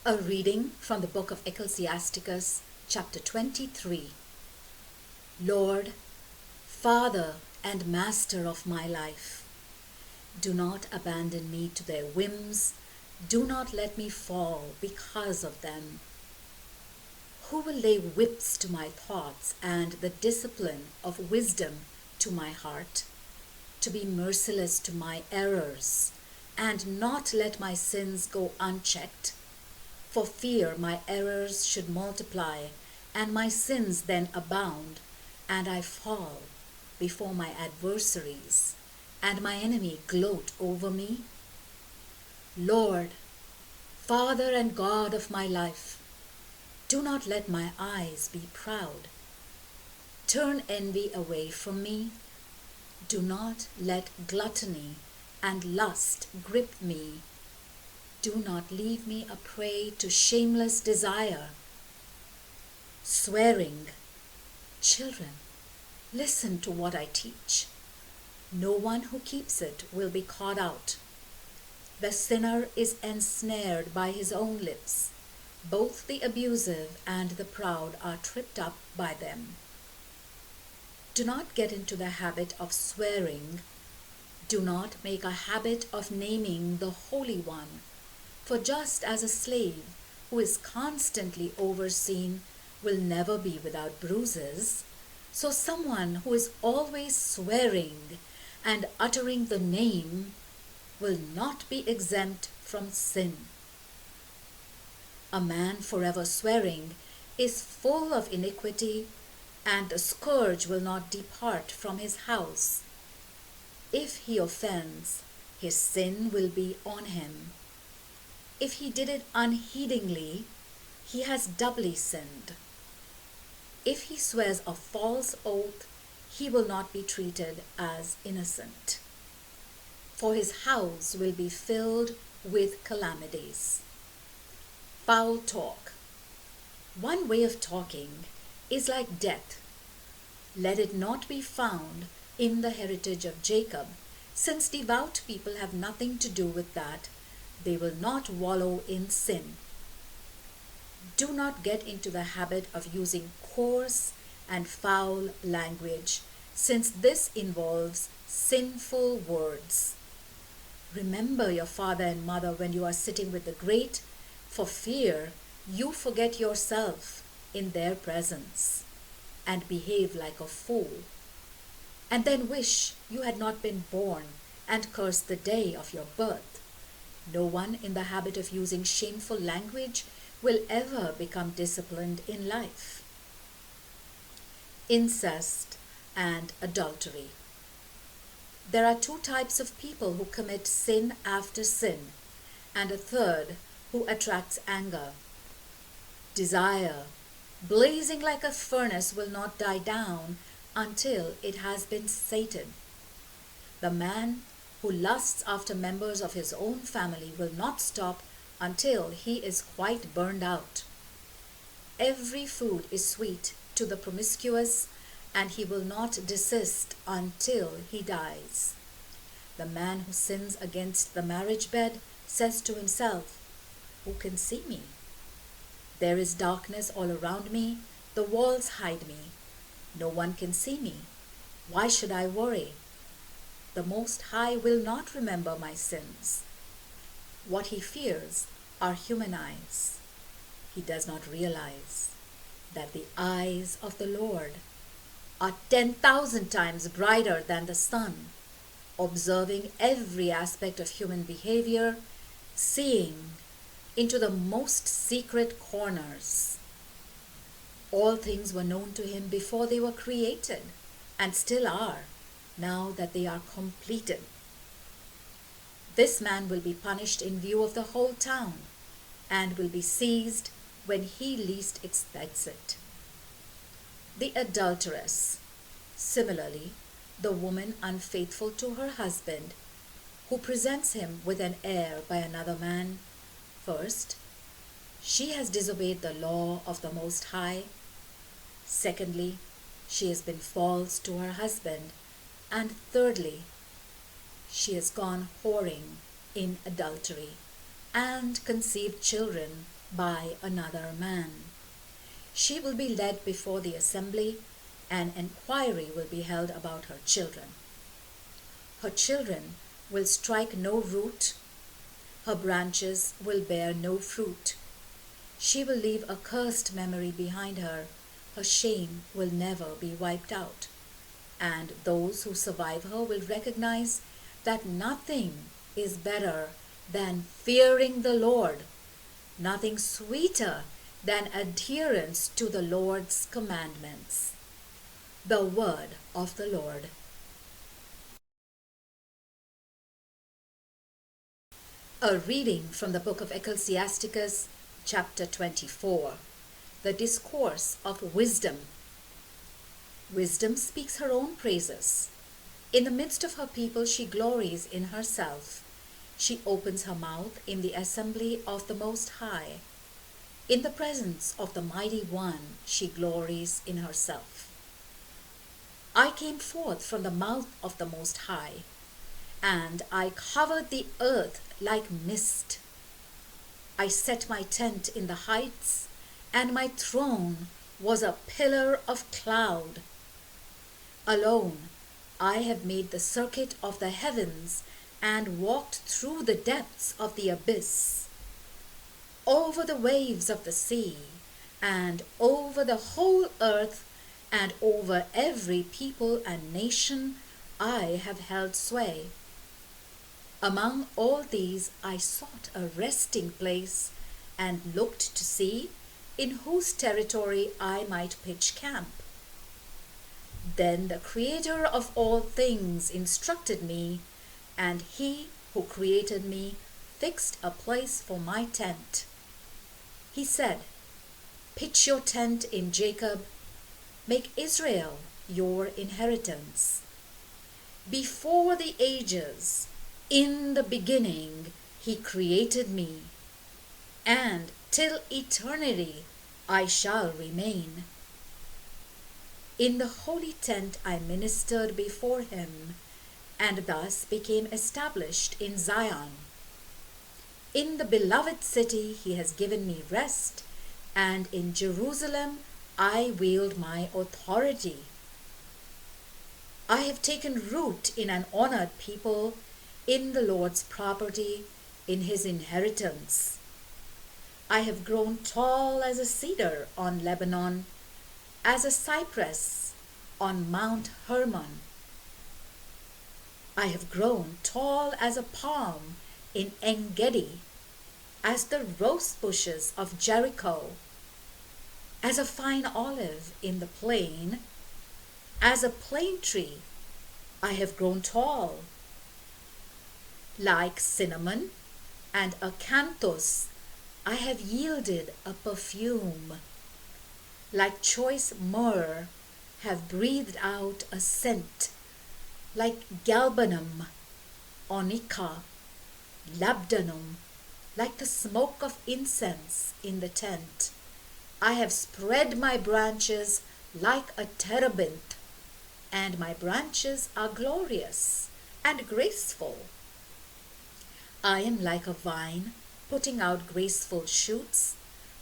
A reading from the book of Ecclesiasticus, chapter 23. Lord, Father and Master of my life, do not abandon me to their whims. Do not let me fall because of them. Who will lay whips to my thoughts and the discipline of wisdom to my heart, to be merciless to my errors and not let my sins go unchecked? For fear my errors should multiply, and my sins then abound, and I fall before my adversaries, and my enemy gloat over me? Lord, Father and God of my life, do not let my eyes be proud. Turn envy away from me. Do not let gluttony and lust grip me. Do not leave me a prey to shameless desire. Swearing. Children, listen to what I teach. No one who keeps it will be caught out. The sinner is ensnared by his own lips. Both the abusive and the proud are tripped up by them. Do not get into the habit of swearing. Do not make a habit of naming the Holy One. For just as a slave who is constantly overseen will never be without bruises, so someone who is always swearing and uttering the name will not be exempt from sin. A man forever swearing is full of iniquity, and the scourge will not depart from his house. If he offends, his sin will be on him. If he did it unheedingly, he has doubly sinned. If he swears a false oath, he will not be treated as innocent, for his house will be filled with calamities. Foul talk. One way of talking is like death. Let it not be found in the heritage of Jacob, since devout people have nothing to do with that. They will not wallow in sin. Do not get into the habit of using coarse and foul language, since this involves sinful words. Remember your father and mother when you are sitting with the great, for fear you forget yourself in their presence and behave like a fool, and then wish you had not been born and curse the day of your birth. No one in the habit of using shameful language will ever become disciplined in life. Incest and adultery. There are two types of people who commit sin after sin, and a third who attracts anger. Desire, blazing like a furnace, will not die down until it has been sated. The man who lusts after members of his own family will not stop until he is quite burned out. Every food is sweet to the promiscuous, and he will not desist until he dies. The man who sins against the marriage bed says to himself, "Who can see me? There is darkness all around me, the walls hide me. No one can see me. Why should I worry? The Most High will not remember my sins." What he fears are human eyes. He does not realize that the eyes of the Lord are 10,000 times brighter than the sun, observing every aspect of human behavior, seeing into the most secret corners. All things were known to him before they were created, and still are, now that they are completed. This man will be punished in view of the whole town, and will be seized when he least expects it. The adulteress, similarly, the woman unfaithful to her husband, who presents him with an heir by another man. First, she has disobeyed the law of the Most High. Secondly, she has been false to her husband. And thirdly, she has gone whoring in adultery and conceived children by another man. She will be led before the assembly, and inquiry will be held about her children. Her children will strike no root, her branches will bear no fruit. She will leave a cursed memory behind her, her shame will never be wiped out. And those who survive her will recognize that nothing is better than fearing the Lord, nothing sweeter than adherence to the Lord's commandments. The word of the Lord. A reading from the book of Ecclesiasticus, chapter 24, the discourse of wisdom. Wisdom speaks her own praises. In the midst of her people she glories in herself. She opens her mouth in the assembly of the Most High. In the presence of the Mighty One she glories in herself. I came forth from the mouth of the Most High, and I covered the earth like mist. I set my tent in the heights, and my throne was a pillar of cloud. Alone I have made the circuit of the heavens and walked through the depths of the abyss, over the waves of the sea, and over the whole earth, and over every people and nation I have held sway. Among all these I sought a resting place and looked to see in whose territory I might pitch camp. Then the Creator of all things instructed me, and He who created me fixed a place for my tent. He said, "Pitch your tent in Jacob, make Israel your inheritance. Before the ages, in the beginning, He created me, and till eternity I shall remain." In the holy tent I ministered before Him, and thus became established in Zion. In the beloved city He has given me rest, and in Jerusalem I wield my authority. I have taken root in an honored people, in the Lord's property, in His inheritance. I have grown tall as a cedar on Lebanon, as a cypress on Mount Hermon. I have grown tall as a palm in En-gedi, as the rose bushes of Jericho, as a fine olive in the plain, as a plane tree I have grown tall. Like cinnamon and acanthus I have yielded a perfume. Like choice myrrh have breathed out a scent. Like galbanum, onycha, labdanum, like the smoke of incense in the tent, I have spread my branches like a terebinth, and my branches are glorious and graceful. I am like a vine putting out graceful shoots.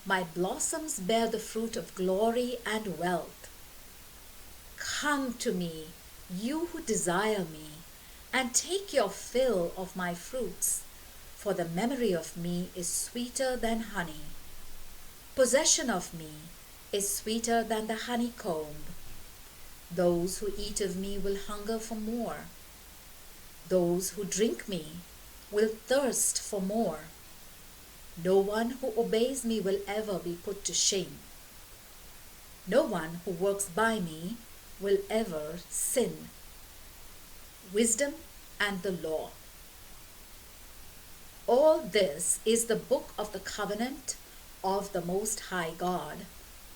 My blossoms bear the fruit of glory and wealth. Come to me, you who desire me, and take your fill of my fruits, for the memory of me is sweeter than honey. Possession of me is sweeter than the honeycomb. Those who eat of me will hunger for more. Those who drink me will thirst for more. No one who obeys me will ever be put to shame. No one who works by me will ever sin. Wisdom and the law. All this is the book of the covenant of the Most High God,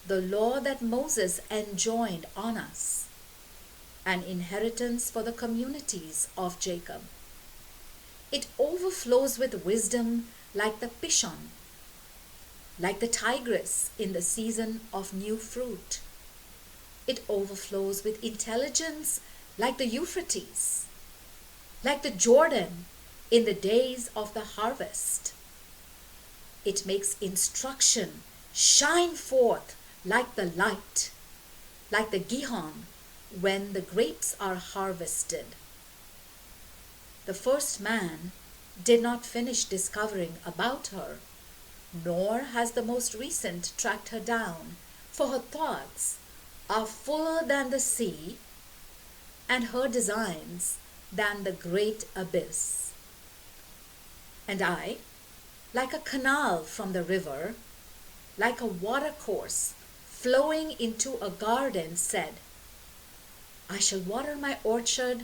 the law that Moses enjoined on us, an inheritance for the communities of Jacob. It overflows with wisdom like the Pishon, like the Tigris in the season of new fruit. It overflows with intelligence like the Euphrates, like the Jordan in the days of the harvest. It makes instruction shine forth like the light, like the Gihon when the grapes are harvested. The first man did not finish discovering about her, nor has the most recent tracked her down, for her thoughts are fuller than the sea, and her designs than the great abyss. And I, like a canal from the river, like a watercourse flowing into a garden, said, I shall water my orchard,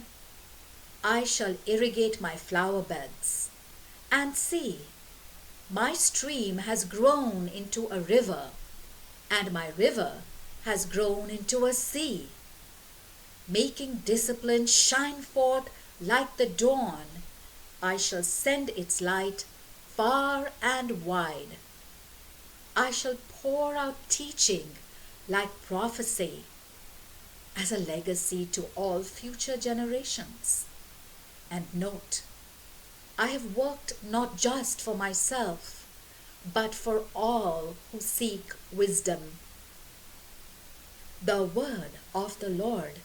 I shall irrigate my flower beds, and see, my stream has grown into a river, and my river has grown into a sea, making discipline shine forth like the dawn. I shall send its light far and wide. I shall pour out teaching like prophecy as a legacy to all future generations. And note, I have worked not just for myself, but for all who seek wisdom. The word of the Lord.